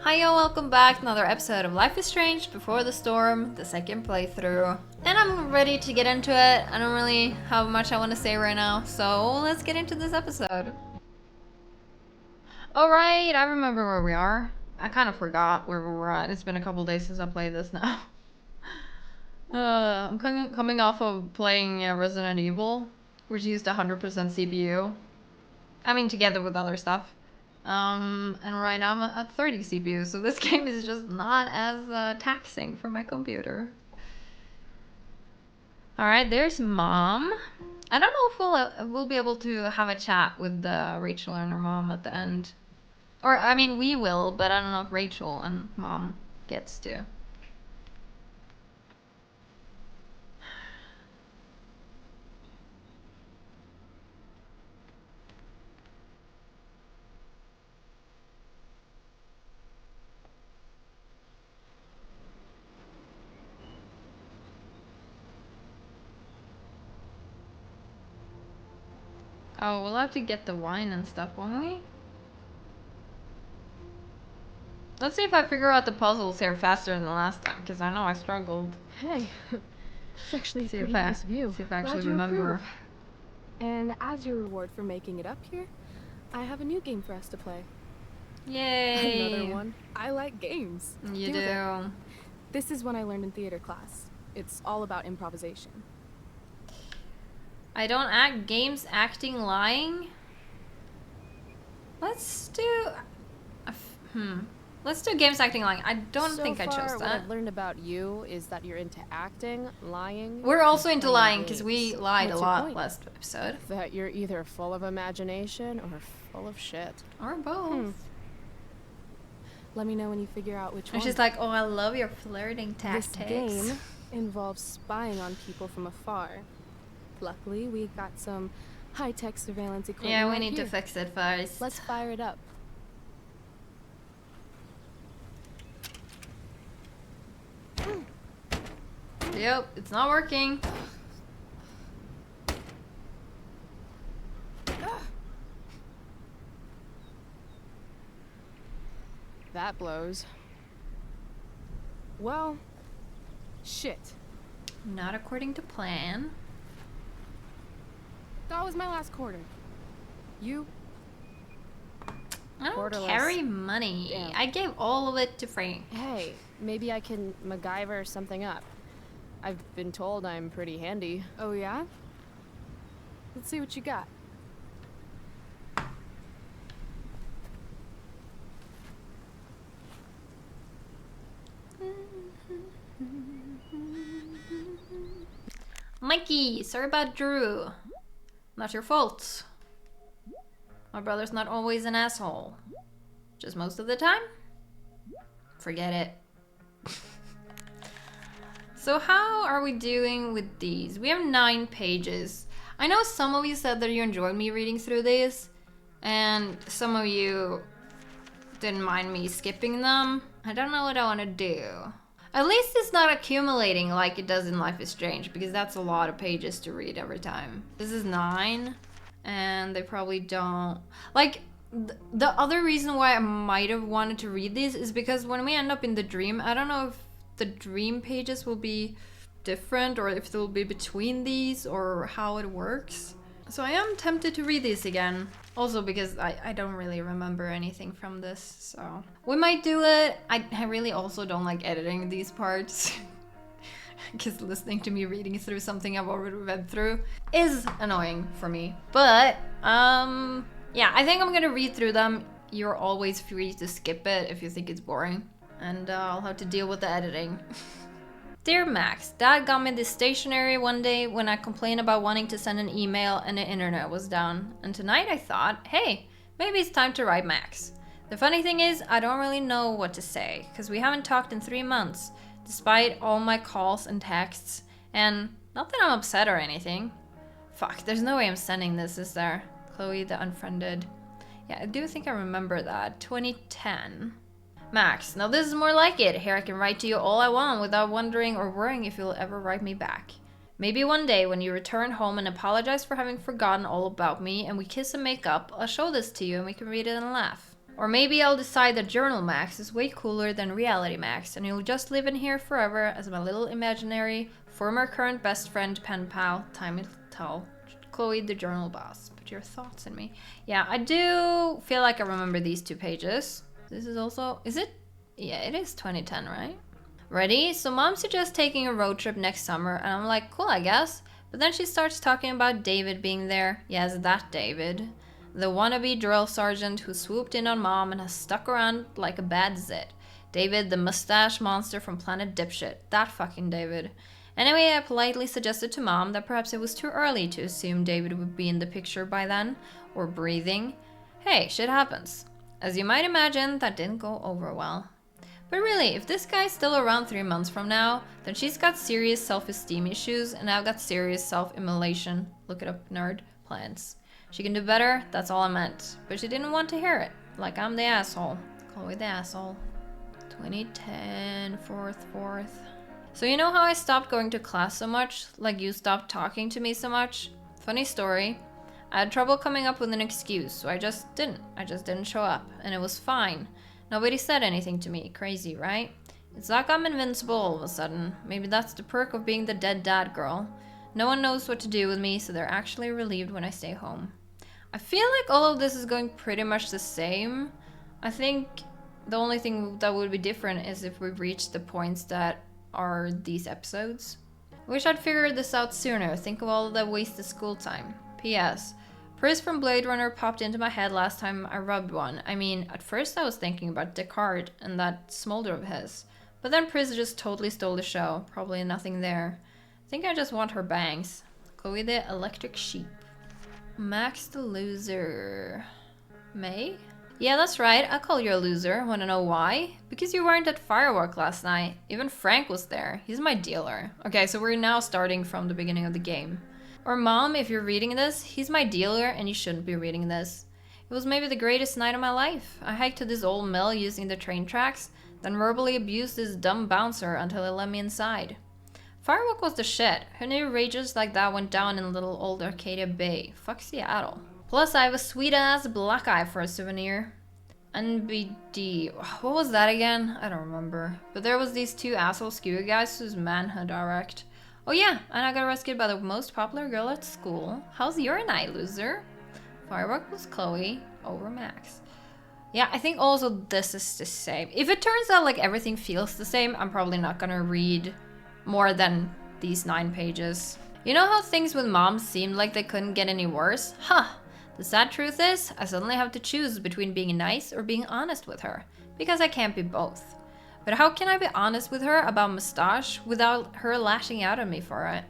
Hiya, welcome back to another episode of Life is Strange Before the Storm, the second playthrough. And I'm ready to get into it. I don't really have much I want to say right now, so let's get into this episode. Alright, I remember where we are. I kind of forgot where we were at. It's been a couple days since I played this now. I'm coming off of playing Resident Evil, which used 100% CPU. I mean, together with other stuff. And right now I'm at 30 CPU, so this game is just not as taxing for my computer. Alright, there's Mom. I don't know if we'll be able to have a chat with Rachel and her mom at the end. Or, I mean, we will, but I don't know if Rachel and Mom gets to. Oh, we'll have to get the wine and stuff, won't we? Let's see if I figure out the puzzles here faster than last time, because I know I struggled. Hey, it's actually See pretty if I, nice of you. see if I Glad actually you remember. approve. And as your reward for making it up here, I have a new game for us to play. Yay! Another one. I like games. You Deal with it. do. This is one I learned in theater class. It's all about improvisation. I don't act games, acting, lying. Let's do. Let's do games, acting, lying. I don't think I chose What that. I've learned about you is that you're into acting, lying. We're also into playing lying because we games. lied What's a your lot point? last episode. That you're either full of imagination or full of shit. Or both. Let me know when you figure out which And one. she's like, "Oh, I love your flirting This tactics." game involves spying on people from afar. Luckily, we got some high-tech surveillance equipment. Yeah, we right need here. to fix it first. Let's fire it up. Yep, it's not working. That blows. Well, shit. Not according to plan. That was my last quarter. You? I don't Borderless. carry money. Damn. I gave all of it to Frank. Hey, maybe I can MacGyver something up. I've been told I'm pretty handy. Oh, yeah? Let's see what you got. Mikey, sorry about Drew. Not your fault. My brother's not always an asshole. Just most of the time? Forget it. So how are we doing with these? We have 9 pages. I know some of you said that you enjoyed me reading through these, and some of you didn't mind me skipping them. I don't know what I want to do. At least it's not accumulating like it does in Life is Strange, because that's a lot of pages to read every time. This is 9, and they probably don't... Like, the other reason why I might have wanted to read these is because when we end up in the dream, I don't know if the dream pages will be different or if they'll be between these or how it works. So I am tempted to read these again. Also because I don't really remember anything from this, so... We might do it. I really also don't like editing these parts. Because listening to me reading through something I've already read through is annoying for me. But, yeah, I think I'm gonna read through them. You're always free to skip it if you think it's boring. And I'll have to deal with the editing. Dear Max, Dad got me this stationery one day when I complained about wanting to send an email and the internet was down. And tonight I thought, hey, maybe it's time to write Max. The funny thing is, I don't really know what to say, because we haven't talked in 3 months, despite all my calls and texts. And not that I'm upset or anything. Fuck, there's no way I'm sending this, is there? Chloe the Unfriended. Yeah, I do think I remember that. 2010. Max, now this is more like it. Here I can write to you all I want without wondering or worrying if you'll ever write me back. Maybe one day when you return home and apologize for having forgotten all about me and we kiss and make up, I'll show this to you and we can read it and laugh. Or maybe I'll decide that Journal Max is way cooler than Reality Max, and he'll just live in here forever as my little imaginary former current best friend pen pal. Time will tell. Chloe, the journal boss. Put your thoughts in me. Yeah, I do feel like I remember these 2 pages. This is also... Is it? Yeah, it is 2010, right? Ready? So mom suggests taking a road trip next summer, and I'm like, cool, I guess. But then she starts talking about David being there. Yes, that David. The wannabe drill sergeant who swooped in on mom and has stuck around like a bad zit. David, the mustache monster from Planet Dipshit. That fucking David. Anyway, I politely suggested to mom that perhaps it was too early to assume David would be in the picture by then, or breathing. Hey, shit happens. As you might imagine, that didn't go over well. But really, if this guy's still around 3 months from now, then she's got serious self-esteem issues, and I've got serious self-immolation, look it up, nerd, plans. She can do better, that's all I meant. But she didn't want to hear it. Like I'm the asshole. Chloe the asshole. 2010, 4th. So you know how I stopped going to class so much? Like you stopped talking to me so much? Funny story. I had trouble coming up with an excuse, so I just didn't show up. And it was fine. Nobody said anything to me. Crazy, right? It's like I'm invincible all of a sudden. Maybe that's the perk of being the dead dad girl. No one knows what to do with me, so they're actually relieved when I stay home. I feel like all of this is going pretty much the same. I think the only thing that would be different is if we reach the points that are these episodes. Wish I'd figured this out sooner. Think of all the wasted school time. P.S. Pris from Blade Runner popped into my head last time I rubbed one. I mean, at first I was thinking about Descartes and that smolder of his. But then Pris just totally stole the show. Probably nothing there. I think I just want her bangs. Chloe the electric sheep. Max the loser. May? Yeah, that's right. I call you a loser. Wanna know why? Because you weren't at Firework last night. Even Frank was there. He's my dealer. Okay, so we're now starting from the beginning of the game. Or mom, if you're reading this, he's my dealer and you shouldn't be reading this. It was maybe the greatest night of my life. I hiked to this old mill using the train tracks, then verbally abused this dumb bouncer until he let me inside. Firework was the shit. Who knew rages like that went down in little old Arcadia Bay? Fuck Seattle. Plus, I have a sweet-ass black eye for a souvenir. NBD. What was that again? I don't remember. But there was these 2 asshole skewer guys whose manhunt I wrecked. Oh yeah, and I got rescued by the most popular girl at school. How's your night, loser? Firework was Chloe over Max. Yeah, I think also this is the same. If it turns out like everything feels the same, I'm probably not gonna read more than these 9 pages. You know how things with mom seemed like they couldn't get any worse? Huh. The sad truth is, I suddenly have to choose between being nice or being honest with her. Because I can't be both. But how can I be honest with her about Mustache without her lashing out at me for it?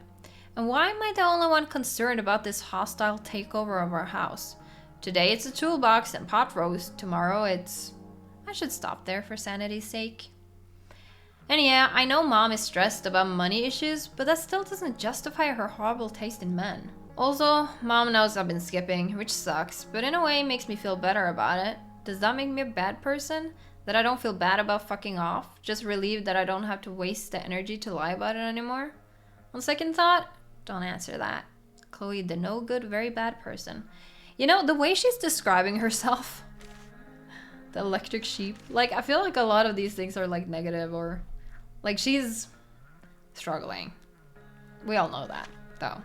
And why am I the only one concerned about this hostile takeover of our house? Today it's a toolbox and pot roast. Tomorrow it's... I should stop there for sanity's sake. And yeah, I know mom is stressed about money issues, but that still doesn't justify her horrible taste in men. Also, mom knows I've been skipping, which sucks, but in a way makes me feel better about it. Does that make me a bad person? That I don't feel bad about fucking off? Just relieved that I don't have to waste the energy to lie about it anymore? On second thought, don't answer that. Chloe, the no good, very bad person. You know, the way she's describing herself, the electric sheep, like I feel like a lot of these things are like negative or like she's struggling. We all know that though,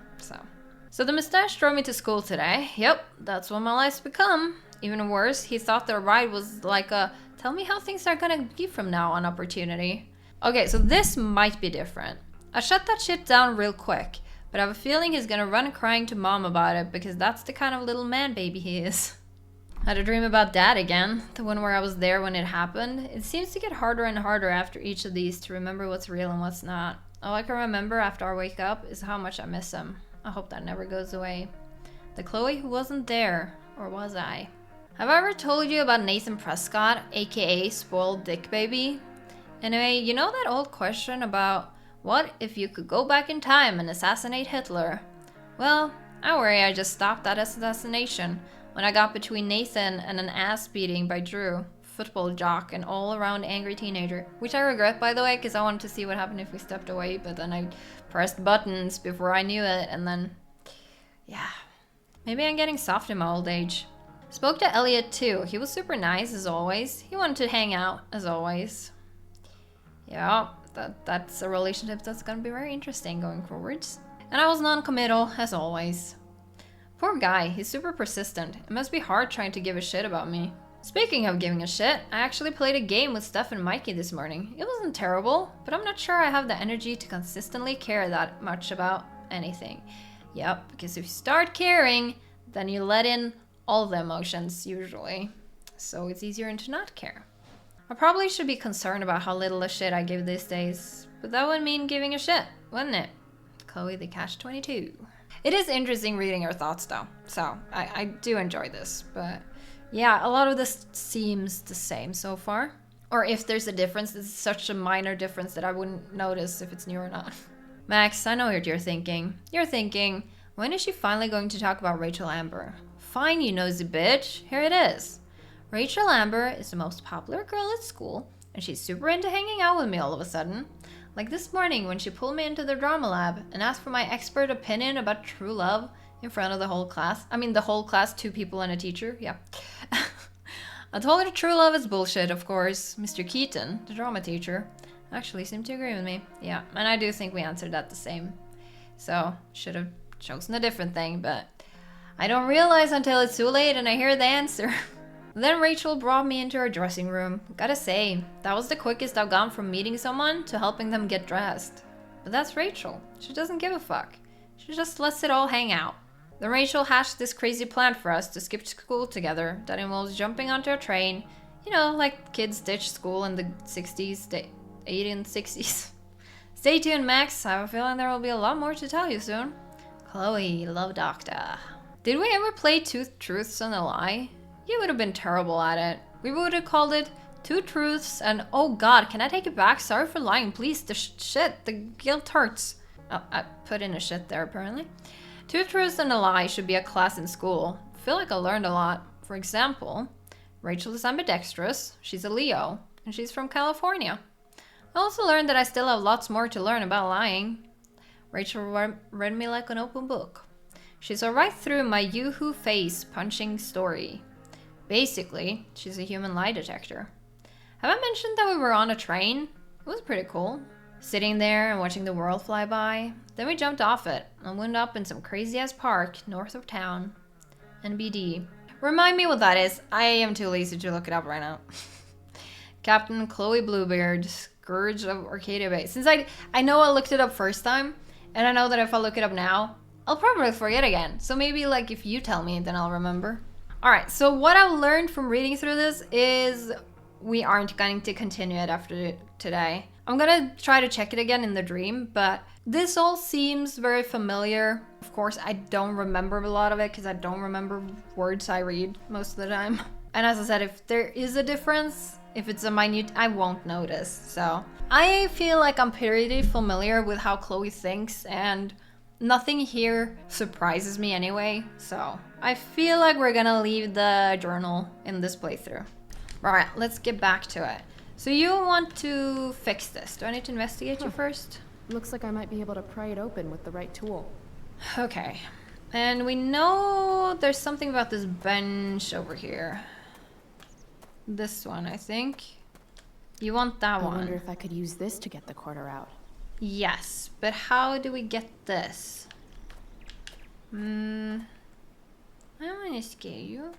So the mustache drove me to school today. Yep, that's what my life's become. Even worse, he thought the ride was like a tell me how things are gonna be from now on opportunity. Okay, so this might be different. I shut that shit down real quick, but I have a feeling he's gonna run crying to mom about it because that's the kind of little man baby he is. I had a dream about Dad again, the one where I was there when it happened. It seems to get harder and harder after each of these to remember what's real and what's not. All I can remember after I wake up is how much I miss him. I hope that never goes away. The Chloe who wasn't there, or was I? Have I ever told you about Nathan Prescott, aka Spoiled Dick Baby? Anyway, you know that old question about what if you could go back in time and assassinate Hitler? Well, I worry I just stopped that assassination when I got between Nathan and an ass beating by Drew, football jock and all-around angry teenager. Which I regret, by the way, because I wanted to see what happened if we stepped away, but then I pressed buttons before I knew it, and then... yeah. Maybe I'm getting soft in my old age. Spoke to Elliot too. He was super nice as always. He wanted to hang out as always. Yeah, that's a relationship that's gonna be very interesting going forwards. And I was non-committal as always. Poor guy, he's super persistent. It must be hard trying to give a shit about me. Speaking of giving a shit, I actually played a game with Steph and Mikey this morning. It wasn't terrible, but I'm not sure I have the energy to consistently care that much about anything. Yep, because if you start caring, then you let in all the emotions, usually. So it's easier to not care. I probably should be concerned about how little a shit I give these days, but that would mean giving a shit, wouldn't it? Chloe the Catch-22. It is interesting reading your thoughts though, so I do enjoy this, but yeah, a lot of this seems the same so far. Or if there's a difference, it's such a minor difference that I wouldn't notice if it's new or not. Max, I know what you're thinking. You're thinking, when is she finally going to talk about Rachel Amber? Fine, you nosy bitch. Here it is. Rachel Amber is the most popular girl at school, and she's super into hanging out with me all of a sudden. Like this morning when she pulled me into the drama lab and asked for my expert opinion about true love in front of the whole class. I mean, the whole class, 2 people and a teacher, yeah. I told her true love is bullshit, of course. Mr. Keaton, the drama teacher, actually seemed to agree with me. Yeah, and I do think we answered that the same. So, should have chosen a different thing, but I don't realize until it's too late and I hear the answer. Then Rachel brought me into her dressing room. Gotta say, that was the quickest I've gone from meeting someone to helping them get dressed. But that's Rachel. She doesn't give a fuck. She just lets it all hang out. Then Rachel hashed this crazy plan for us to skip school together that involves jumping onto a train. You know, like kids ditched school in the 60s, 80s and 60s. Stay tuned, Max. I have a feeling there will be a lot more to tell you soon. Chloe, love doctor. Did we ever play 2 truths and a lie? You would have been terrible at it. We would have called it 2 truths and oh god, can I take it back? Sorry for lying, please. The shit, the guilt hurts. Oh, I put in a shit there apparently. 2 truths and a lie should be a class in school. I feel like I learned a lot. For example, Rachel is ambidextrous, she's a Leo, and she's from California. I also learned that I still have lots more to learn about lying. Rachel read me like an open book. She saw right through my yoo-hoo face punching story. Basically, she's a human lie detector. Have I mentioned that we were on a train? It was pretty cool. Sitting there and watching the world fly by. Then we jumped off it and wound up in some crazy-ass park north of town. NBD. Remind me what that is. I am too lazy to look it up right now. Captain Chloe Bluebeard, Scourge of Arcadia Bay. Since I know I looked it up first time, and I know that if I look it up now, I'll probably forget again. So maybe like if you tell me, then I'll remember. Alright, so what I've learned from reading through this is we aren't going to continue it after today. I'm gonna try to check it again in the dream, but this all seems very familiar. Of course, I don't remember a lot of it because I don't remember words I read most of the time. And as I said, if there is a difference, if it's a minute, I won't notice. So I feel like I'm pretty familiar with how Chloe thinks and nothing here surprises me anyway. So I feel like we're gonna leave the journal in this playthrough. Alright, let's get back to it. So you want to fix this. Do I need to investigate you first? Looks like I might be able to pry it open with the right tool. Okay. And we know there's something about this bench over here. This one, I think. You want that one. I wonder if I could use this to get the quarter out. Yes, but how do we get this? I don't want to scare you.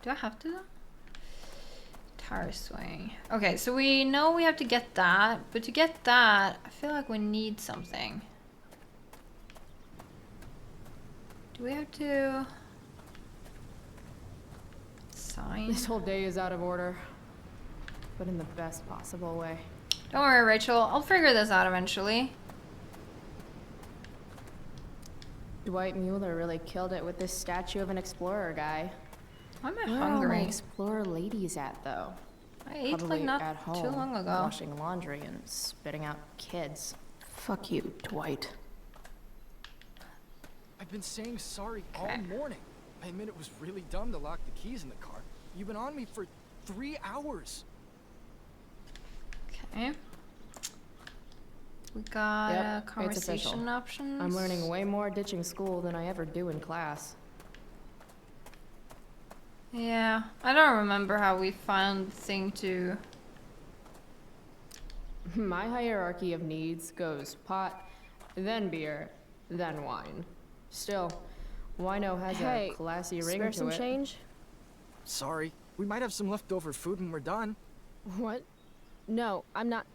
Do I have to though? Tire swing. Okay, so we know we have to get that, but to get that, I feel like we need something. Do we have to sign? This whole day is out of order, but in the best possible way. Don't worry, Rachel. I'll figure this out eventually. Dwight Mueller really killed it with this statue of an explorer guy. Why am I Where are all hungry? my explorer ladies at, though? I ate Probably like not at home, too long ago. washing laundry and spitting out kids. Fuck you, Dwight. I've been saying sorry Okay. all morning. I admit it was really dumb to lock the keys in the car. You've been on me for 3 hours. Okay. We got Yep, it's conversation official. options. I'm learning way more ditching school than I ever do in class. Yeah, I don't remember how we found thing to... My hierarchy of needs goes pot, then beer, then wine. Still, wino has a classy ring to it. Spare some change? Sorry, we might have some leftover food when we're done. What? No, I'm not.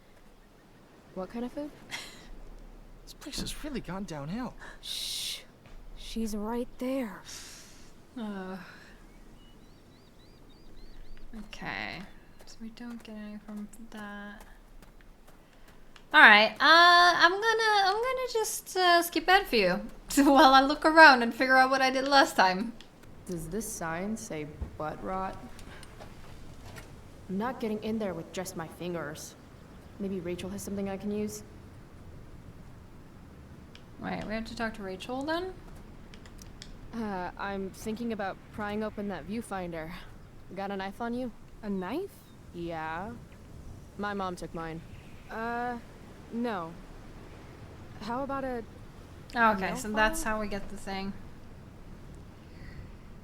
What kind of food? This place has really gone downhill. Shh. She's right there. Okay, so we don't get any from that. All right, I'm gonna just skip ahead for you while I look around and figure out what I did last time. Does this sign say butt rot? I'm not getting in there with just my fingers. Maybe Rachel has something I can use? Wait, we have to talk to Rachel then? I'm thinking about prying open that viewfinder. Got a knife on you? A knife? Yeah. My mom took mine. No. How about a... Oh, okay, so that's how we get the thing.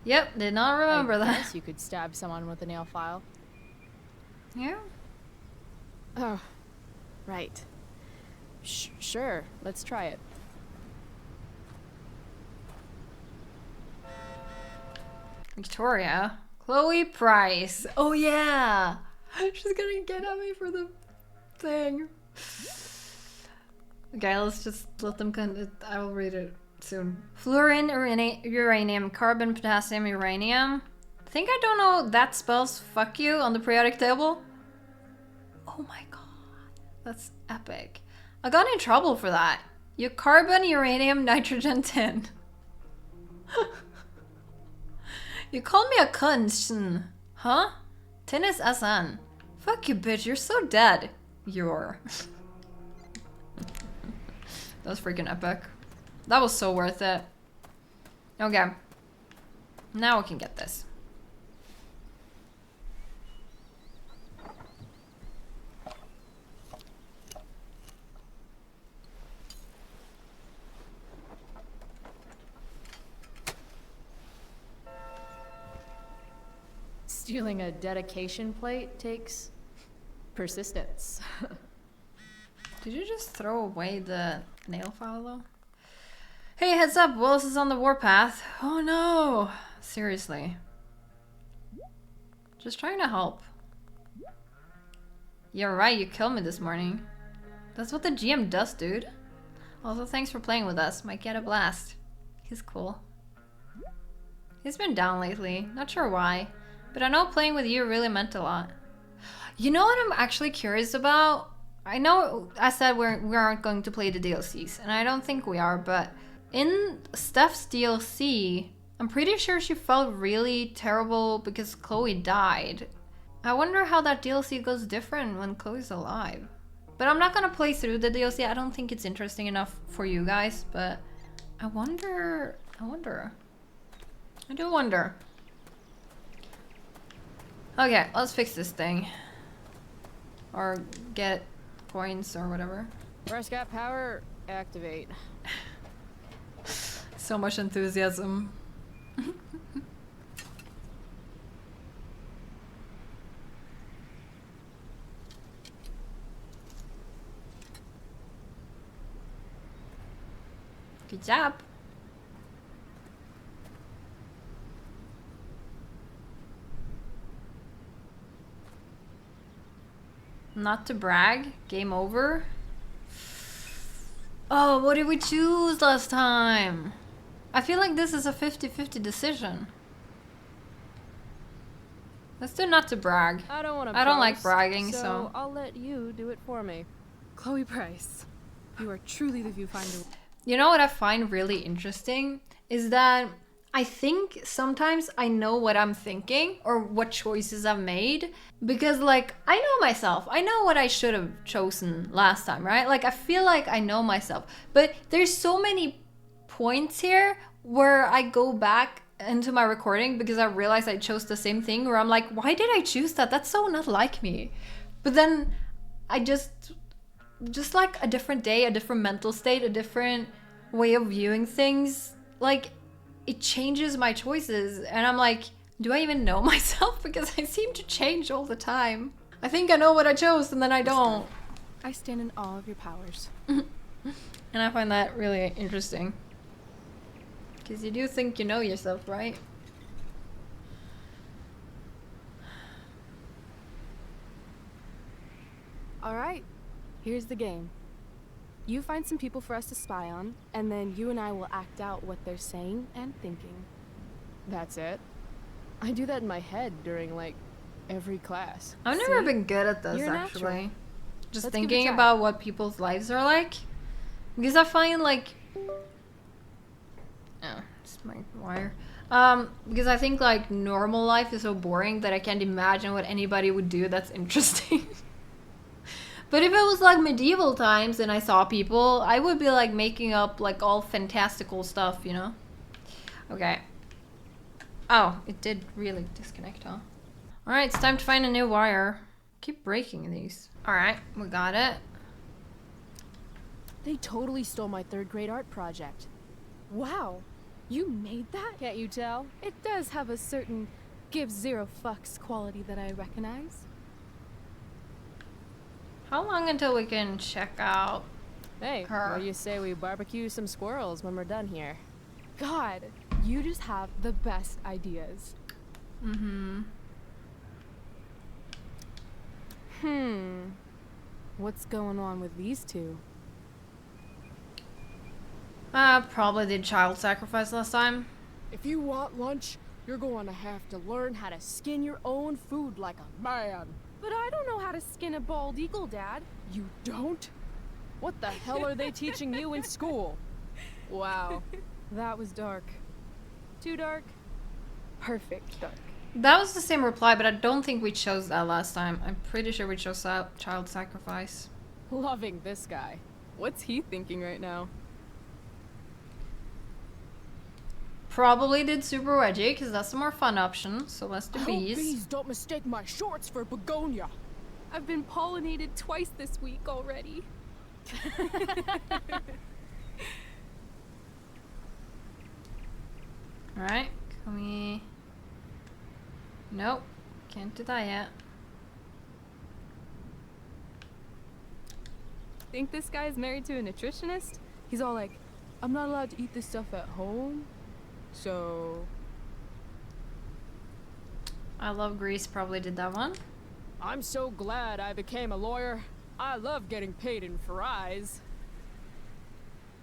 Yep, did not remember I that. guess you could stab someone with a nail file. Yeah? Oh, right. Sure, let's try it. Victoria. Chloe Price. Oh yeah! She's gonna get at me for the thing. Okay, let's just let them I will read it soon. Fluorine, uranium, carbon, potassium, uranium. I think I don't know that spells fuck you on the periodic table. Oh my god. That's epic. I got in trouble for that. You carbon, uranium, nitrogen, tin. You called me a cunt, huh? Tin is SN. Fuck you, bitch. You're so dead. You're. That was freaking epic. That was so worth it. Okay. Now we can get this. Stealing a dedication plate takes persistence. Did you just throw away the nail file though? Hey, heads up, Willis is on the warpath. Oh no! Seriously. Just trying to help. You're right, you killed me this morning. That's what the GM does, dude. Also, thanks for playing with us. Might get a blast. He's cool. He's been down lately. Not sure why. But I know playing with you really meant a lot. You know what I'm actually curious about? I know I said we aren't going to play the DLCs, and I don't think we are, but in Steph's DLC, I'm pretty sure she felt really terrible because Chloe died. I wonder how that DLC goes different when Chloe's alive. But I'm not gonna play through the DLC. I don't think it's interesting enough for you guys, but I wonder. I do wonder. Okay, let's fix this thing. Or get points or whatever. Where's got power? Activate. So much enthusiasm. Good job. Not to brag. Game over. Oh, what did we choose last time? I feel like this is a 50-50 decision. Let's do not to brag. I don't like bragging, so I'll let you do it for me. Chloe Price, you are truly the viewfinder. You know what I find really interesting is that I think sometimes I know what I'm thinking or what choices I've made because like I know myself. I know what I should have chosen last time, right? Like I feel like I know myself. But there's so many points here where I go back into my recording because I realize I chose the same thing where I'm like, why did I choose that? That's so not like me. But then I just like a different day, a different mental state, a different way of viewing things, like it changes my choices and I'm like, Do I even know myself? Because I seem to change all the time. I think I know what I chose and then I don't. I stand in awe of your powers. And I find that really interesting. Because you do think you know yourself, right? Alright, here's the game. You find some people for us to spy on, and then you and I will act out what they're saying and thinking. That's it. I do that in my head during, like, every class. I've never See? been good at this, You're actually. natural. Just Let's give it a thinking try. about what people's lives are like. Because I find, like... Oh, it's my wire. Because I think, like, normal life is so boring that I can't imagine what anybody would do that's interesting. But if it was, like, medieval times and I saw people, I would be, like, making up, like, all fantastical stuff, you know? Okay. Oh, it did really disconnect, huh? Alright, it's time to find a new wire. Keep breaking these. Alright, we got it. They totally stole my 3rd grade art project. Wow, you made that? Can't you tell? It does have a certain give zero fucks quality that I recognize. How long until we can check out? Hey, Her. what do you say we barbecue some squirrels when we're done here? God, you just have the best ideas. What's going on with these two? Probably did child sacrifice last time. If you want lunch, you're going to have to learn how to skin your own food like a man. But I don't know how to skin a bald eagle, Dad. You don't? What the hell are they teaching you in school? Wow, that was dark. Too dark? Perfect dark. That was the same reply, but I don't think we chose that last time. I'm pretty sure we chose child sacrifice. Loving this guy. What's he thinking right now? Probably did super wedgie, because that's the more fun option. So let's do bees. don't mistake my shorts for begonia. I've been pollinated twice this week already. Alright, can we... Nope, can't do that yet. Think this guy's married to a nutritionist? He's all like, I'm not allowed to eat this stuff at home, so... I Love Grease probably did that one. I'm so glad I became a lawyer. I love getting paid in fries.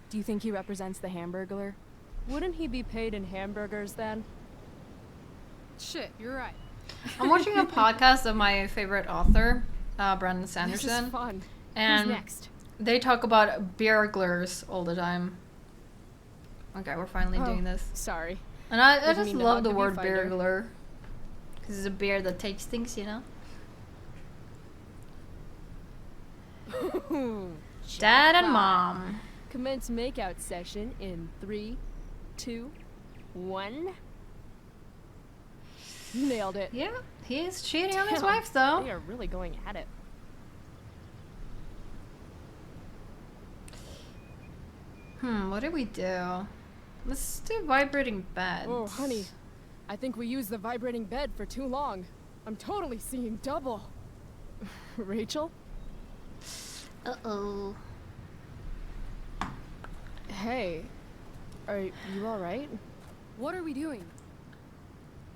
Do you think he represents the Hamburglar? Wouldn't he be paid in hamburgers then? Shit, you're right. I'm watching a podcast of my favorite author, Brandon This is Sanderson. fun. And Who's next? they talk about burglars all the time. Okay, we're finally doing this. Sorry. And I Didn't just mean to love hog the the word viewfinder. burglar. Because it's a bear that takes things, you know? Dad and Mom. Commence makeout session in 3, 2, 1. You nailed it. Yeah, he is cheating on his Damn, wife, though. They are really going at it. What did we do? Let's do vibrating beds. Oh, honey. I think we used the vibrating bed for too long. I'm totally seeing double. Rachel? Uh-oh. Hey. Are you alright? What are we doing?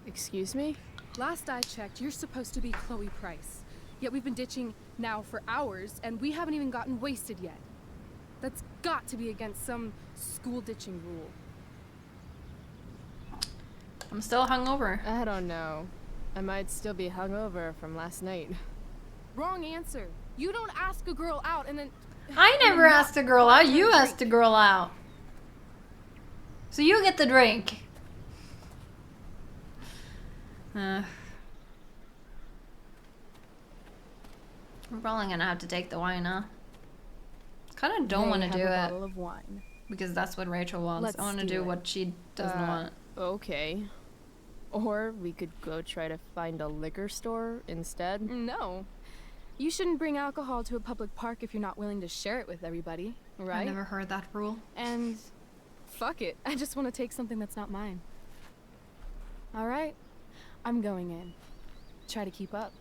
Excuse me? Last I checked, you're supposed to be Chloe Price. Yet we've been ditching now for hours, and we haven't even gotten wasted yet. That's got to be against some school ditching rule. I'm still hungover. I don't know. I might still be hungover from last night. Wrong answer. You don't ask a girl out and then... I never asked a girl out. You asked a girl out. So you get the drink. We're probably gonna have to take the wine, huh? Kind of don't want to do a it bottle of wine. because that's what Rachel wants. Let's I want to do do it. what she doesn't want. Okay. Or we could go try to find a liquor store instead. No. You shouldn't bring alcohol to a public park if you're not willing to share it with everybody, I right? never heard that rule. And fuck it. I just want to take something that's not mine. All right. I'm going in. Try to keep up.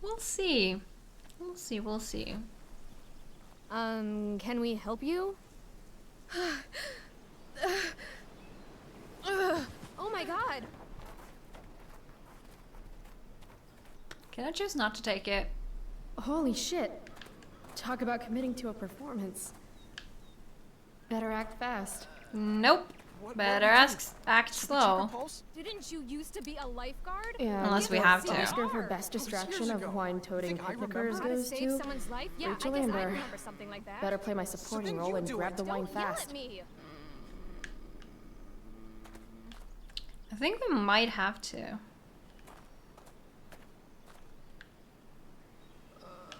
We'll see. We'll see, we'll see. Can we help you? Oh my god! Can I choose not to take it? Holy shit. Talk about committing to a performance. Better act fast. Nope. What Better did you do? act Should we check her slow. pulse? Didn't you used to be a lifeguard? Yeah, Unless we have to. Oscar for best distraction years of ago. wine-toting Think I picnickers remember? goes Save to someone's life? Yeah, Rachel I guess I Amber. remember something like that. Better play my supporting then role you and do grab it. the wine Don't yell fast. at me. I think we might have to.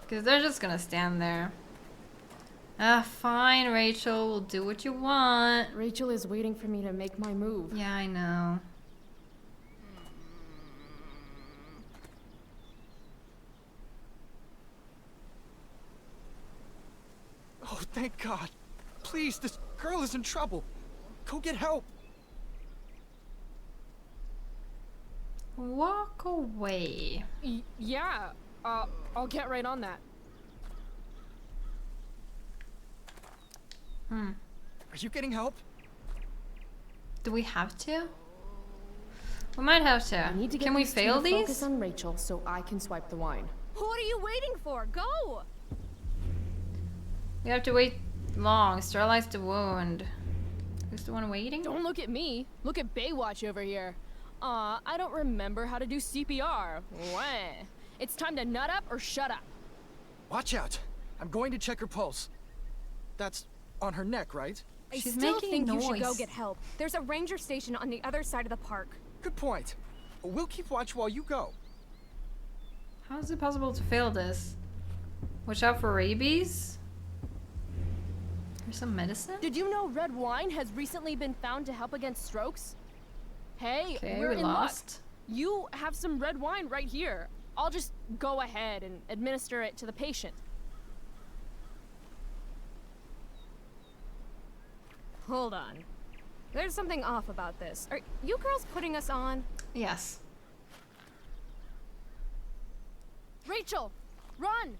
Because they're just gonna stand there. Ah, fine, Rachel. We'll do what you want. Rachel is waiting for me to make my move. Yeah, I know. Oh, thank God. Please, this girl is in trouble. Go get help. Walk away. Yeah, I'll get right on that. Are you getting help? Do we have to? We might have to. I need to get Can we these two fail to focus these? on Rachel so I can swipe the wine. What are you waiting for? Go! We have to wait long. Sterilize the wound. Who's the one waiting? Don't look at me. Look at Baywatch over here. I don't remember how to do CPR. Wah. It's time to nut up or shut up. Watch out. I'm going to check her pulse. That's on her neck, right? I She's still making think you should go noise. get help. There's a ranger station on the other side of the park. Good point. We'll keep watch while you go. How is it possible to fail this? Watch out for rabies? There's some medicine? Did you know red wine has recently been found to help against strokes? Hey, Okay, we're we in lost. luck. You have some red wine right here. I'll just go ahead and administer it to the patient. Hold on. There's something off about this. Are you girls putting us on? Yes. Rachel, run!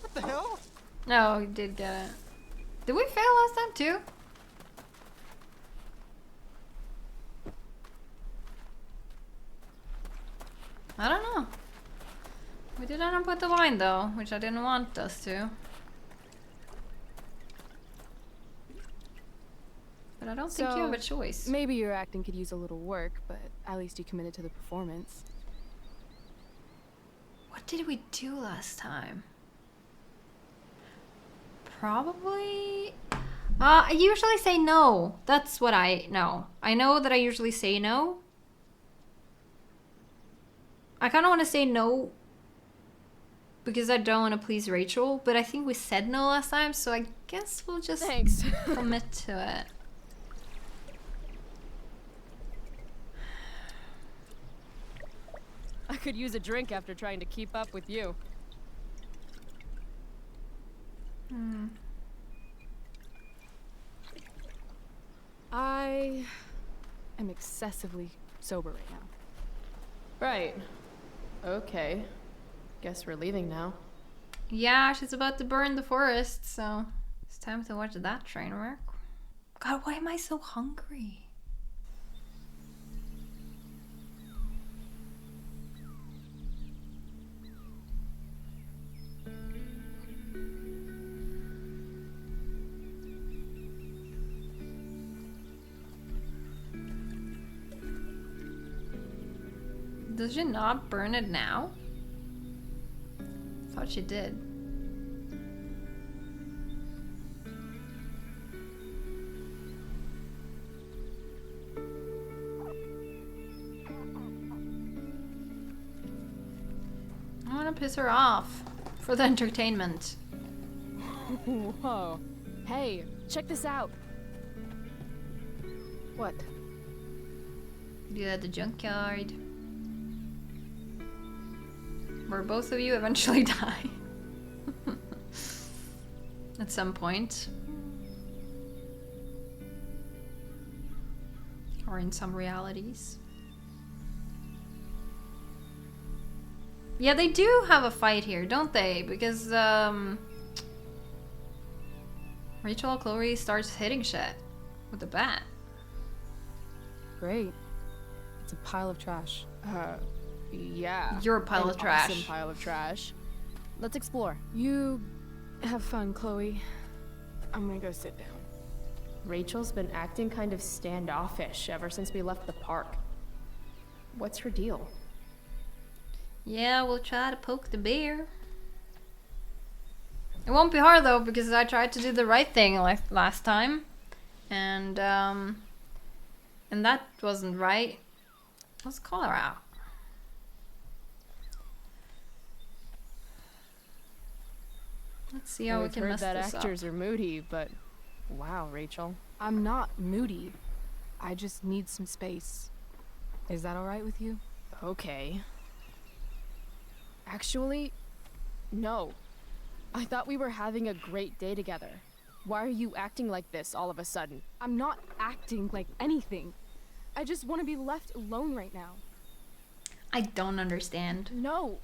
What the hell? No, we did get it. Did we fail last time too? I don't know. We didn't put the wine though, which I didn't want us to. But I don't think you have a choice. Maybe your acting could use a little work, but at least you committed to the performance. What did we do last time? Probably... I usually say no. That's what I know. I know that I usually say no. I kind of want to say no because I don't want to please Rachel, but I think we said no last time, so I guess we'll just Thanks. commit to it. I could use a drink after trying to keep up with you. I am excessively sober right now. Right. Okay. Guess we're leaving now. Yeah, she's about to burn the forest, so it's time to watch that train wreck. God, why am I so hungry? Does she not burn it now? Thought she did. I want to piss her off for the entertainment. Whoa. Hey, check this out. What? Do at the junkyard. Where both of you eventually die. At some point. Or in some realities. Yeah, they do have a fight here, don't they? Because Rachel and Chloe starts hitting shit with the bat. Great. It's a pile of trash. Yeah. You're a pile of trash. Awesome pile of trash. Let's explore. You have fun, Chloe. I'm gonna go sit down. Rachel's been acting kind of standoffish ever since we left the park. What's her deal? Yeah, we'll try to poke the bear. It won't be hard though, because I tried to do the right thing like last time, and that wasn't right. Let's call her out. Let's see how we I've can heard mess that this actors up. are moody, but wow, Rachel. I'm not moody. I just need some space. Is that alright with you? Okay. Actually, no. I thought we were having a great day together. Why are you acting like this all of a sudden? I'm not acting like anything. I just want to be left alone right now. I don't understand. No,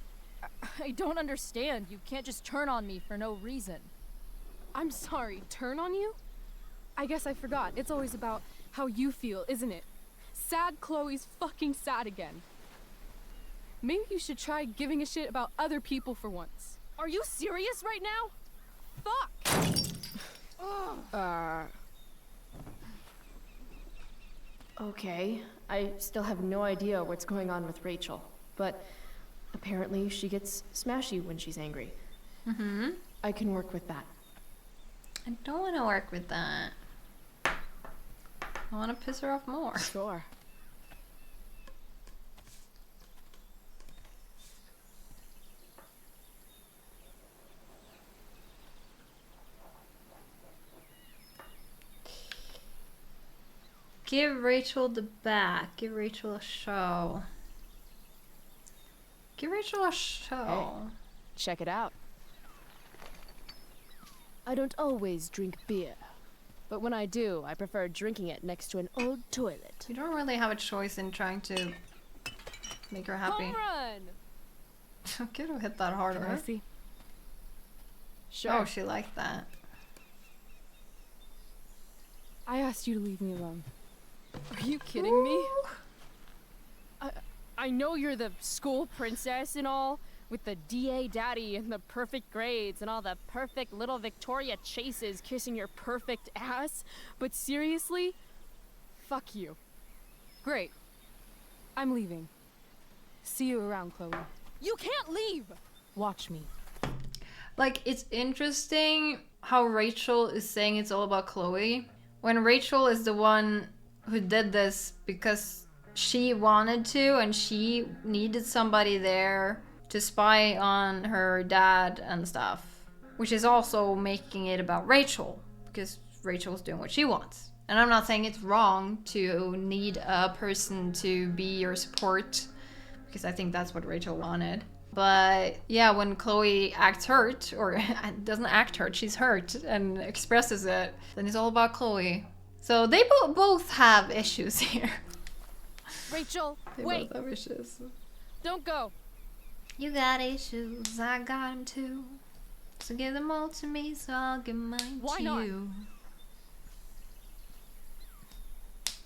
I don't understand. You can't just turn on me for no reason. I'm sorry, turn on you? I guess I forgot. It's always about how you feel, isn't it? Sad Chloe's fucking sad again. Maybe you should try giving a shit about other people for once. Are you serious right now? Fuck! Okay. I still have no idea what's going on with Rachel, but apparently she gets smashy when she's angry. Mm-hmm. I can work with that. I don't want to work with that. I want to piss her off more. Sure. Give Rachel the back. Give Rachel a show. Give Rachel a show. Check it out. I don't always drink beer, but when I do, I prefer drinking it next to an old toilet. You don't really have a choice in trying to make her happy. Home run! Could have hit that harder. Can I see? Sure. Oh, she liked that. I asked you to leave me alone. Are you kidding me? I know you're the school princess and all, with the DA daddy and the perfect grades and all the perfect little Victoria chases kissing your perfect ass, but seriously, fuck you. Great. I'm leaving. See you around, Chloe. You can't leave! Watch me. Like, it's interesting how Rachel is saying it's all about Chloe, when Rachel is the one who did this because she wanted to and she needed somebody there to spy on her dad and stuff, which is also making it about Rachel because Rachel's doing what she wants. And I'm not saying it's wrong to need a person to be your support, because I think that's what Rachel wanted. But yeah, when Chloe acts hurt, or doesn't act hurt, she's hurt and expresses it, then it's all about Chloe. So they both have issues here. Rachel, They wait! both have issues. Don't go! You got issues, I got them too. So give them all to me, so I'll give mine Why to not? you.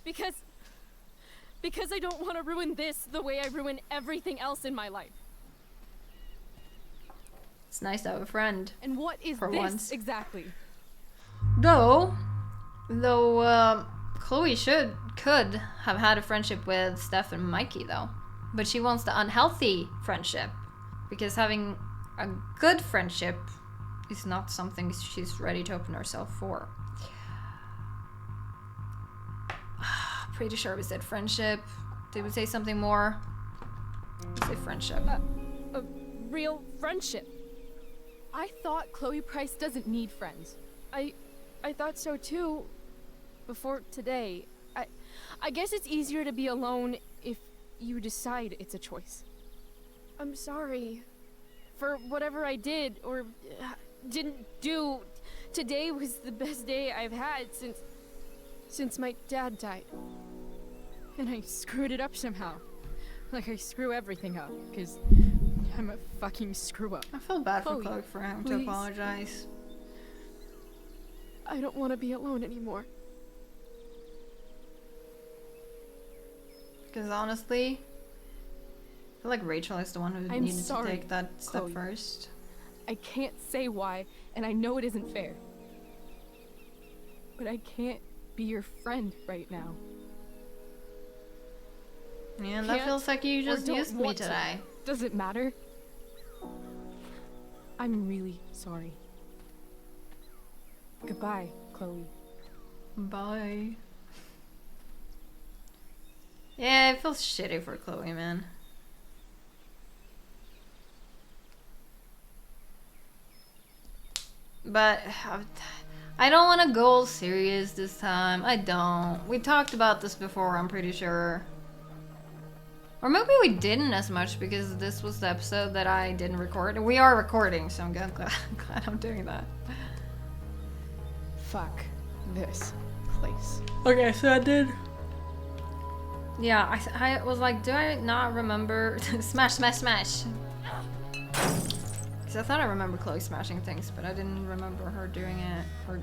Because I don't want to ruin this the way I ruin everything else in my life. It's nice to have a friend. And what is For this once. exactly? Though Chloe could have had a friendship with Steph and Mikey though. But she wants the unhealthy friendship. Because having a good friendship is not something she's ready to open herself for. Pretty sure we said friendship. Did we say something more? We say friendship. A real friendship. I thought Chloe Price doesn't need friends. I thought so too. Before today. I guess it's easier to be alone if you decide it's a choice. I'm sorry for whatever I did or didn't do. Today was the best day I've had since my dad died. And I screwed it up somehow. Like I screw everything up, 'cause I'm a fucking screw up. I feel bad for Chloe, Chloe for having to please. apologize. I don't want to be alone anymore. Because honestly, I feel like Rachel is the one who I'm needed sorry, to take that step Chloe. first. I can't say why, and I know it isn't fair. But I can't be your friend right now. Man, that Can't feels like you or just don't used me want to. today. Does it matter? I'm really sorry. Goodbye, Chloe. Bye. Yeah, it feels shitty for Chloe, man. But I don't want to go all serious this time. I don't. We talked about this before, I'm pretty sure. Or maybe we didn't as much because this was the episode that I didn't record. We are recording, so I'm glad I'm doing that. Fuck this place. Okay, so I did. Yeah, I was like, do I not remember? Smash, smash, smash. Because I thought I remember Chloe smashing things, but I didn't remember her doing it. Or...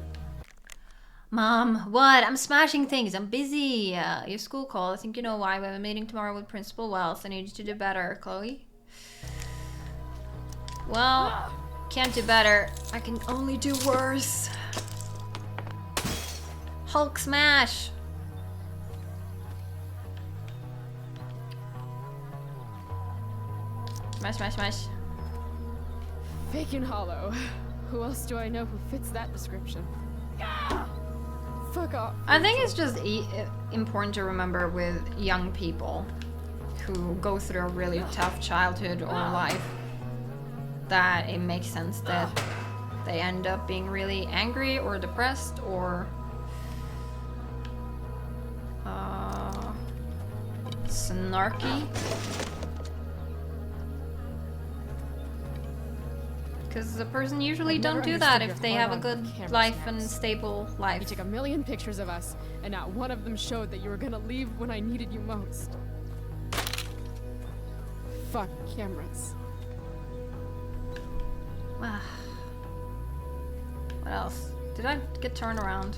Mom, what? I'm smashing things. I'm busy. Your school called. I think you know why. We have a meeting tomorrow with Principal Wells. I need you to do better, Chloe. Well, can't do better. I can only do worse. Hulk smash. Smash, smash, smash. Fake and hollow. Who else do I know who fits that description? Fuck off. I think it's just important to remember with young people who go through a really tough childhood or life that it makes sense that they end up being really angry or depressed or snarky. Because the person usually I've don't never do that understood if your they have a hard-on good camera life snaps. and stable life. You took a million pictures of us, and not one of them showed that you were gonna leave when I needed you most. Fuck cameras. What else? Did I get turned around?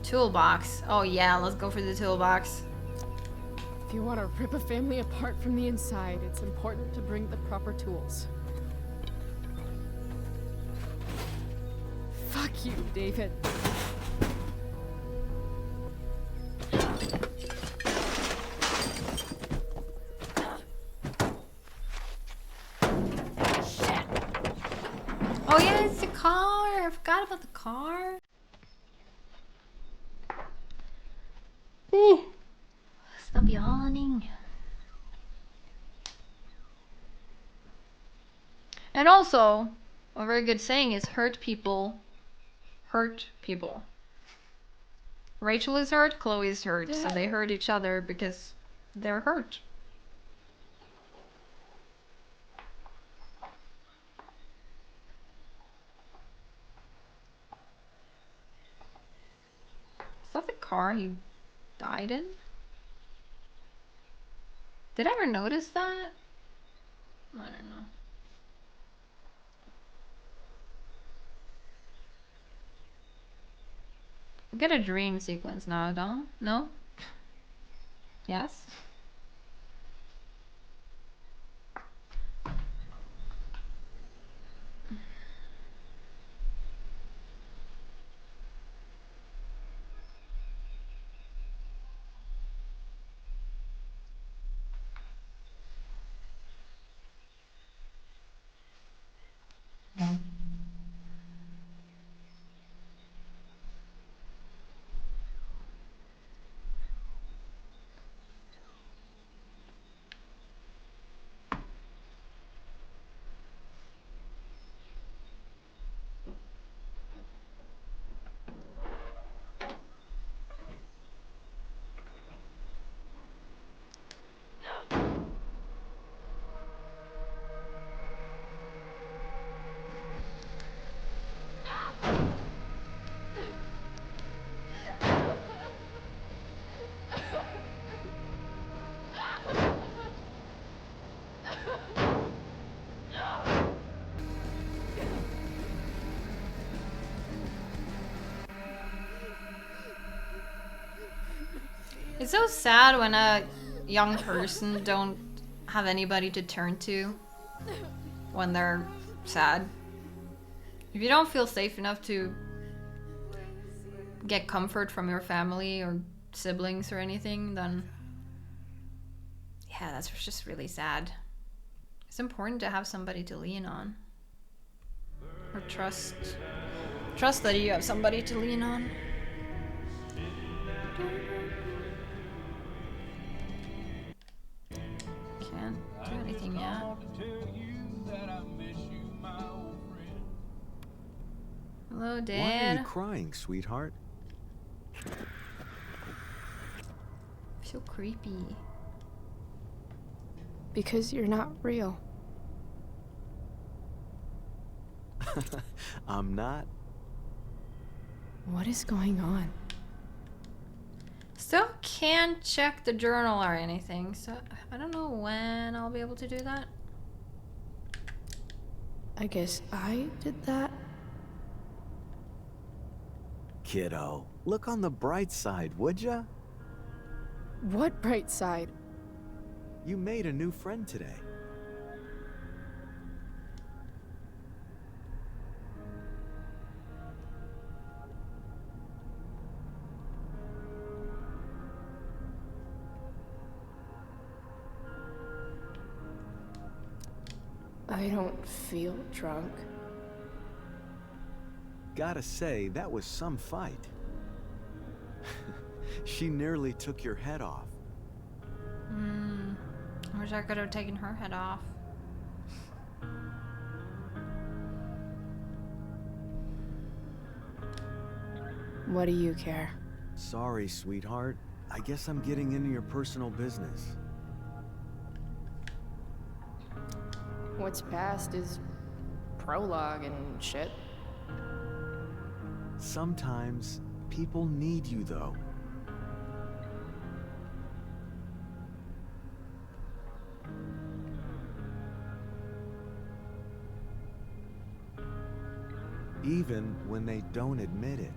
Toolbox. Oh yeah, let's go for the toolbox. If you want to rip a family apart from the inside, it's important to bring the proper tools. Fuck you, David. Oh yeah, it's the car. I forgot about the car. Stop yawning. And also, a very good saying is hurt people hurt people. Rachel is hurt, Chloe is hurt, so they hurt each other because they're hurt. Is that the car he died in? Did I ever notice that? I don't know. We get a dream sequence now, don't? No? Yes? It's so sad when a young person don't have anybody to turn to when they're sad. If you don't feel safe enough to get comfort from your family or siblings or anything, then yeah, that's just really sad. It's important to have somebody to lean on. Or trust. Trust that you have somebody to lean on. Can't do anything yet. Hello, Dad. Why are you crying, sweetheart? So creepy. Because you're not real. I'm not. What is going on? Still can't check the journal or anything, so I don't know when I'll be able to do that. I guess I did that? Kiddo, look on the bright side, would ya? What bright side? You made a new friend today. I don't feel drunk. Gotta say, that was some fight. She nearly took your head off. I wish I could have taken her head off. What do you care? Sorry, sweetheart. I guess I'm getting into your personal business. What's past is prologue and shit. Sometimes people need you, though. Even when they don't admit it.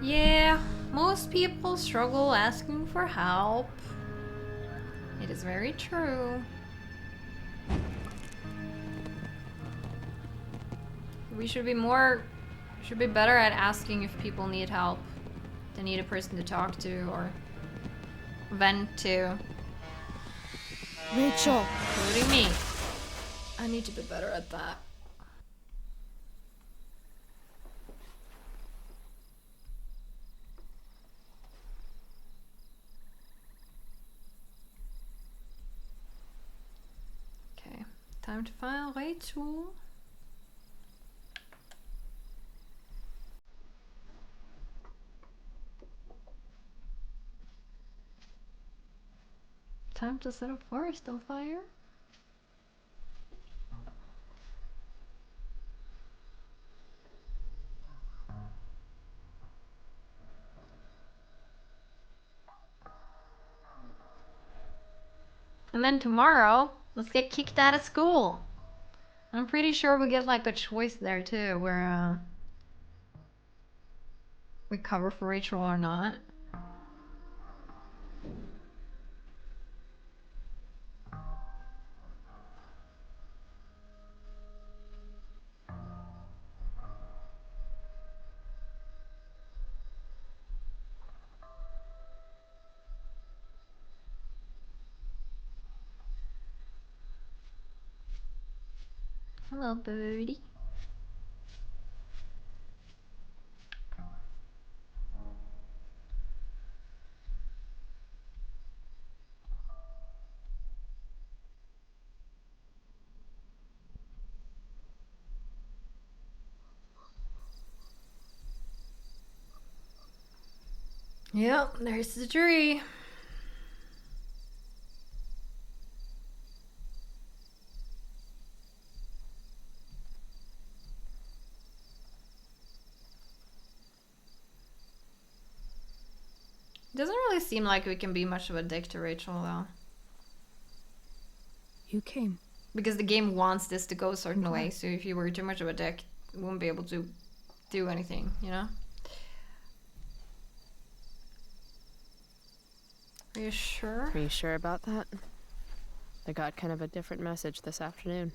Yeah, most people struggle asking for help. It is very true. We should be better at asking if people need help. They need a person to talk to or vent to. Rachel! Including me. I need to be better at that. Okay, time to find Rachel. Time to set a forest on fire. And then tomorrow, let's get kicked out of school. I'm pretty sure we get like a choice there too, where we cover for Rachel or not. Hello, birdie. Yep, there's the tree. Doesn't really seem like we can be much of a dick to Rachel though. You came. Because the game wants this to go a certain way, so if you were too much of a dick, you wouldn't be able to do anything, you know? Are you sure? Are you sure about that? I got kind of a different message this afternoon.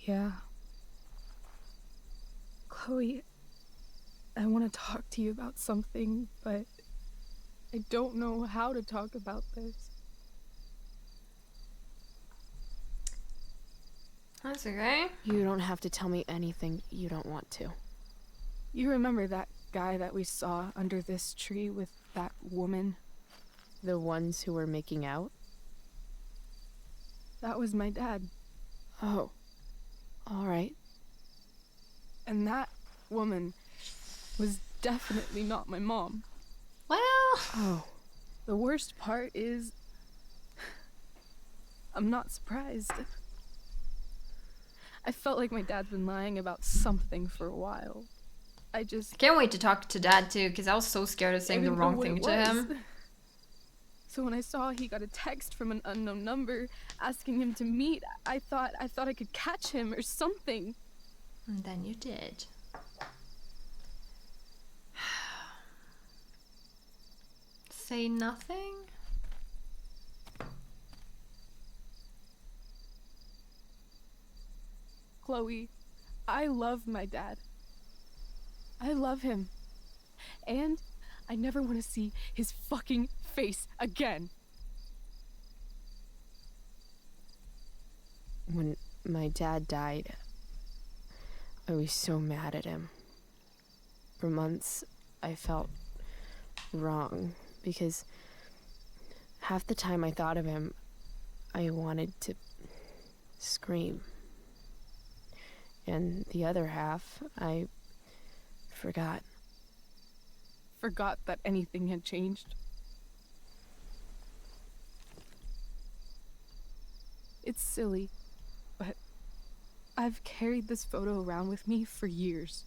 Yeah. Chloe, I want to talk to you about something, but I don't know how to talk about this. That's okay. You don't have to tell me anything you don't want to. You remember that guy that we saw under this tree with that woman? The ones who were making out? That was my dad. Oh. Alright. And that woman was definitely not my mom. Well, Oh. The worst part is, I'm not surprised. I felt like my dad's been lying about something for a while. I just I can't wait to talk to Dad too, because I was so scared of saying the didn't know wrong what thing it to was. him. So when I saw he got a text from an unknown number asking him to meet, I thought I could catch him or something. And then you did. Say nothing? Chloe, I love my dad. I love him. And I never want to see his fucking face again. When my dad died, I was so mad at him. For months, I felt wrong because half the time I thought of him, I wanted to scream. And the other half, I forgot. Forgot that anything had changed. It's silly, but I've carried this photo around with me for years.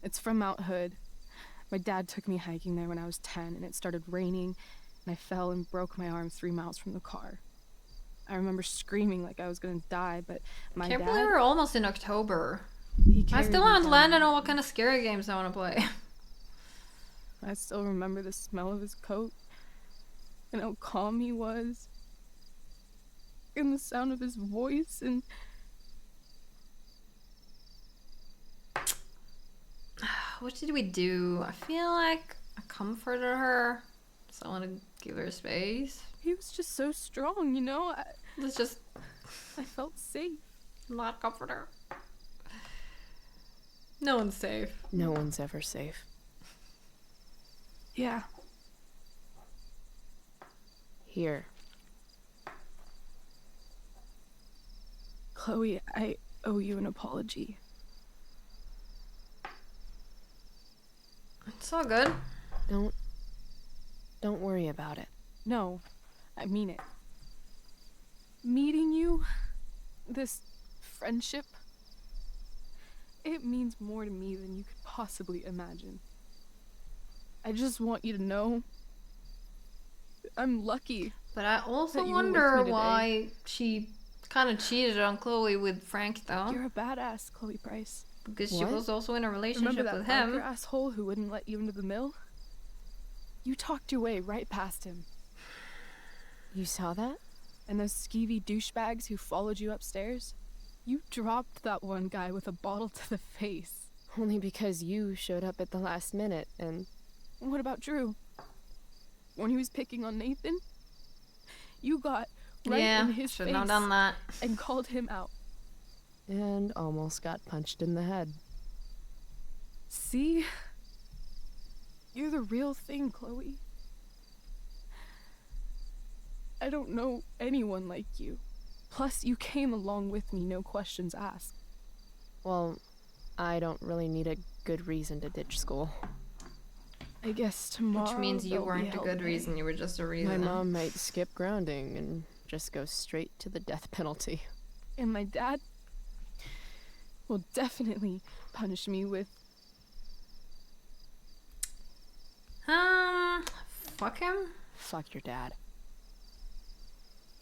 It's from Mount Hood. My dad took me hiking there when I was 10, and it started raining, and I fell and broke my arm 3 miles from the car. I remember screaming like I was gonna die, but my Can't dad, believe we're almost in October. he I carried still me haven't down. landed on what kind of scary games I want to play. I still remember the smell of his coat, and how calm he was, and the sound of his voice, and What did we do? I feel like I comforted her. So I want to give her space. he was just so strong, you know? Let's just I felt safe. not comfort her. No one's safe. No one's ever safe. Yeah. Here. Chloe, I owe you an apology. It's all good. Don't worry about it. No, I mean it. Meeting you, this friendship, it means more to me than you could possibly imagine. I just want you to know I'm lucky. But I also That you were with wonder me today. why she kind of cheated on Chloe with Frank, though. You're a badass, Chloe Price. Because she What? was also in a Remember relationship that with biker him. asshole who wouldn't let you into the mill? You talked your way right past him. You saw that? And those skeevy douchebags who followed you upstairs? You dropped that one guy with a bottle to the face. Only because you showed up at the last minute and What about Drew? When he was picking on Nathan? You got right Yeah, in his shouldn't face have done that. and called him out. almost got punched in the head. See? You're the real thing, Chloe. I don't know anyone like you. Plus, you came along with me, no questions asked. Well, I don't really need a good reason to ditch school. I guess tomorrow. Which means you there'll be weren't a hell good day. reason, you were just a reason. My mom might skip grounding and just go straight to the death penalty. And my dad will definitely punish me with. Fuck him? Fuck your dad.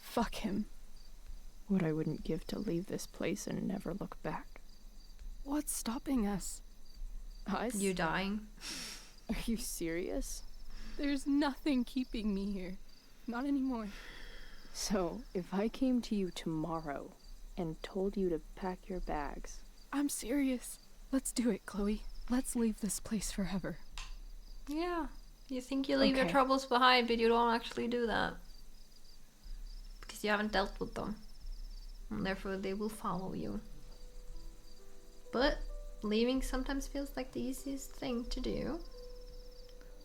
Fuck him. What I wouldn't give to leave this place and never look back. What's stopping us? Us? You dying? Are you serious? There's nothing keeping me here. Not anymore. So, if I came to you tomorrow and told you to pack your bags, I'm serious. Let's do it, Chloe. Let's leave this place forever. Yeah. You think you leave your Okay. troubles behind, but you don't actually do that. Because you haven't dealt with them. And therefore they will follow you. But leaving sometimes feels like the easiest thing to do.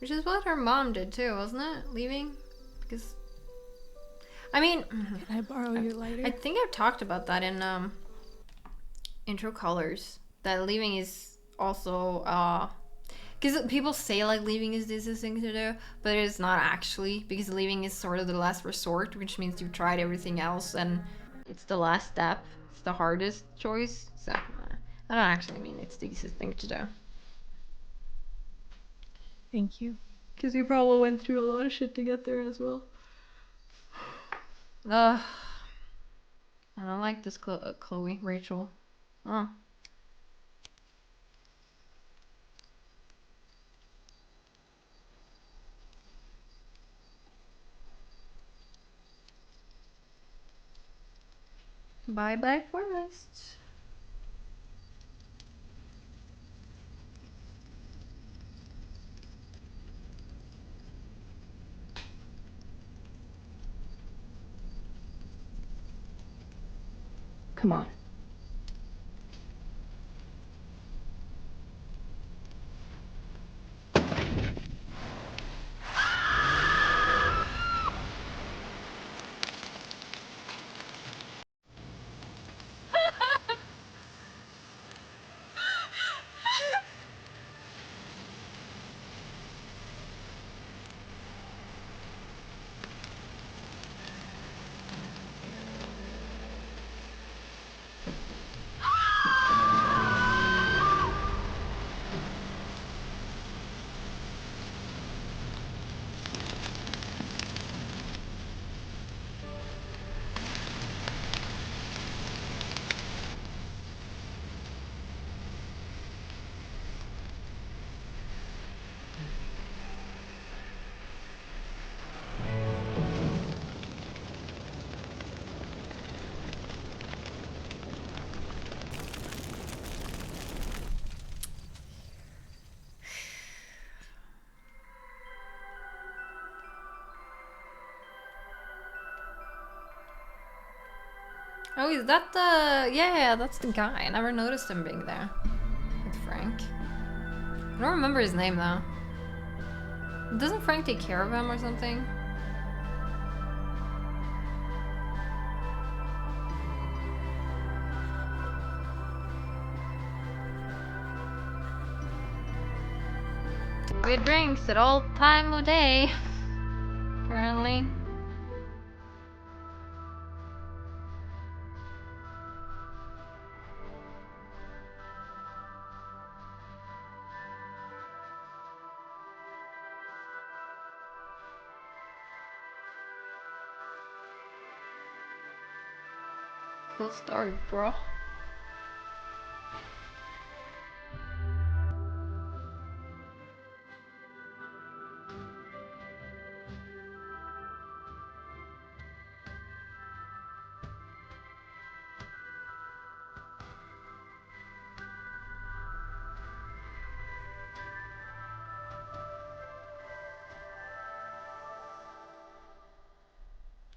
Which is what her mom did too, wasn't it? Leaving? Because... I mean... Can I borrow your lighter? I think I've talked about that in Intro Colors. That leaving is also because people say like leaving is the easiest thing to do, but it is not actually, because leaving is sort of the last resort, which means you've tried everything else and it's the last step. It's the hardest choice. So I don't actually mean it's the easiest thing to do. Thank you. Because you probably went through a lot of shit to get there as well. I don't like this Chloe, Rachel. Oh. Bye bye forest. come on. Oh, is that the... Yeah, that's the guy. I never noticed him being there. With Frank. I don't remember his name, though. Doesn't Frank take care of him or something? We drinks at all time of day. Apparently. Cool story, bro.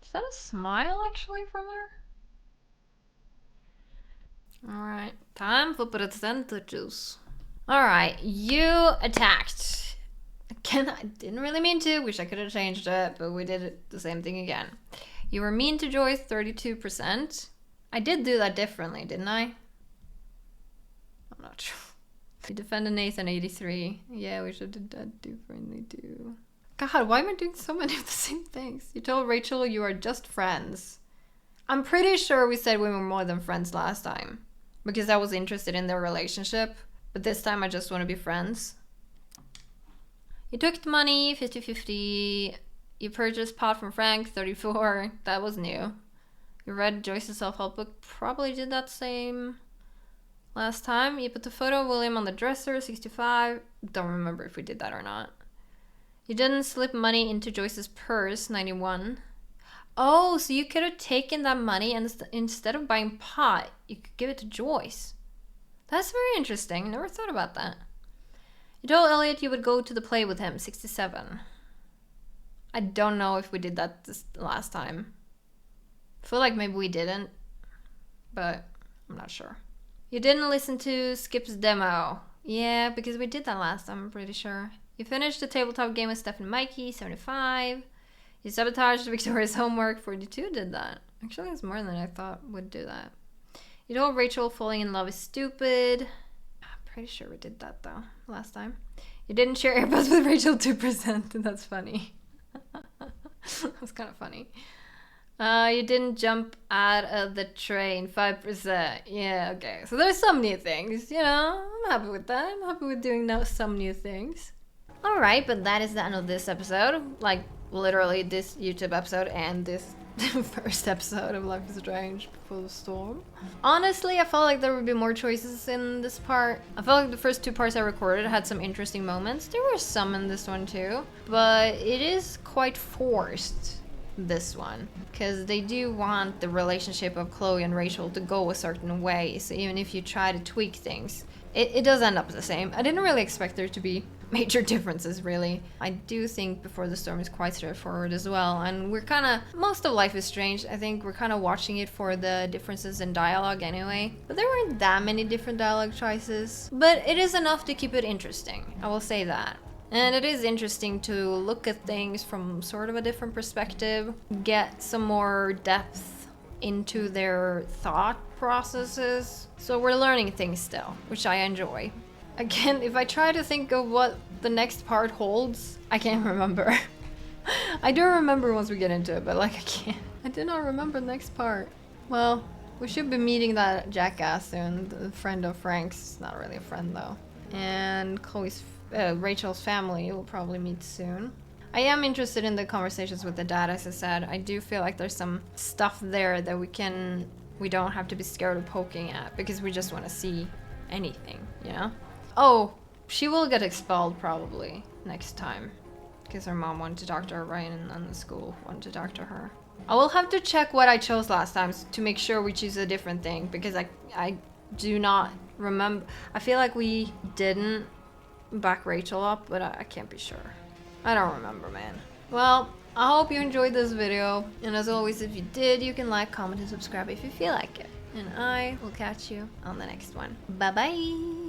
Is that a smile actually from her? Alright, time for percentages. Alright, you attacked. Again, I didn't really mean to. Wish I could have changed it, but we did it the same thing again. You were mean to Joyce 32%. I did do that differently, didn't I? I'm not sure. You defended Nathan 83. Yeah, we should have done that differently too. God, why am I doing so many of the same things? You told Rachel you are just friends. I'm pretty sure we said we were more than friends last time. Because I was interested in their relationship. But this time I just want to be friends. You took the money, 50-50. You purchased pot from Frank, 34. That was new. You read Joyce's self-help book. Probably did that same last time. You put the photo of William on the dresser, 65. Don't remember if we did that or not. You didn't slip money into Joyce's purse, 91. Oh, so you could have taken that money and instead of buying pot, you could give it to Joyce. That's very interesting. Never thought about that. You told Elliot you would go to the play with him, 67. I don't know if we did that this last time. I feel like maybe we didn't, but I'm not sure. You didn't listen to Skip's demo. Yeah, because we did that last time, I'm pretty sure. You finished the tabletop game with Steph and Mikey, 75. You sabotaged Victoria's homework, 42 did that. Actually, it's more than I thought would do that. You told Rachel falling in love is stupid. I'm pretty sure we did that though, last time. You didn't share AirPods with Rachel, 2%. That's funny. That's kind of funny. You didn't jump out of the train, 5%. Yeah, okay. So there's some new things, you know. I'm happy with that. I'm happy with doing some new things. Alright, but that is the end of this episode. Like, literally this YouTube episode and this first episode of Life is Strange Before the Storm. Honestly, I felt like there would be more choices in this part. I felt like the first 2 parts I recorded had some interesting moments. There were some in this one too, but it is quite forced, this one, because they do want the relationship of Chloe and Rachel to go a certain way, so even if you try to tweak things, it does end up the same. I didn't really expect there to be major differences, really. I do think Before the Storm is quite straightforward as well, and we're kind of, most of Life is Strange, I think we're kind of watching it for the differences in dialogue anyway, but there weren't that many different dialogue choices, but it is enough to keep it interesting, I will say that. And it is interesting to look at things from sort of a different perspective, get some more depth into their thought processes. So we're learning things still, which I enjoy. Again, if I try to think of what the next part holds, I can't remember. I do remember once we get into it, but like I can't. I do not remember the next part. Well, we should be meeting that jackass soon, the friend of Frank's. Not really a friend though. And Rachel's family will probably meet soon. I am interested in the conversations with the dad, as I said. I do feel like there's some stuff there that we don't have to be scared of poking at, because we just want to see anything, you know? Oh, she will get expelled probably next time, because her mom wanted to talk to her, right? And the school wanted to talk to her. I will have to check what I chose last time to make sure we choose a different thing, because I do not remember. I feel like we didn't back Rachel up, but I can't be sure. I don't remember, man. Well, I hope you enjoyed this video, and as always, if you did, you can like, comment, and subscribe if you feel like it. And I will catch you on the next one. Bye bye!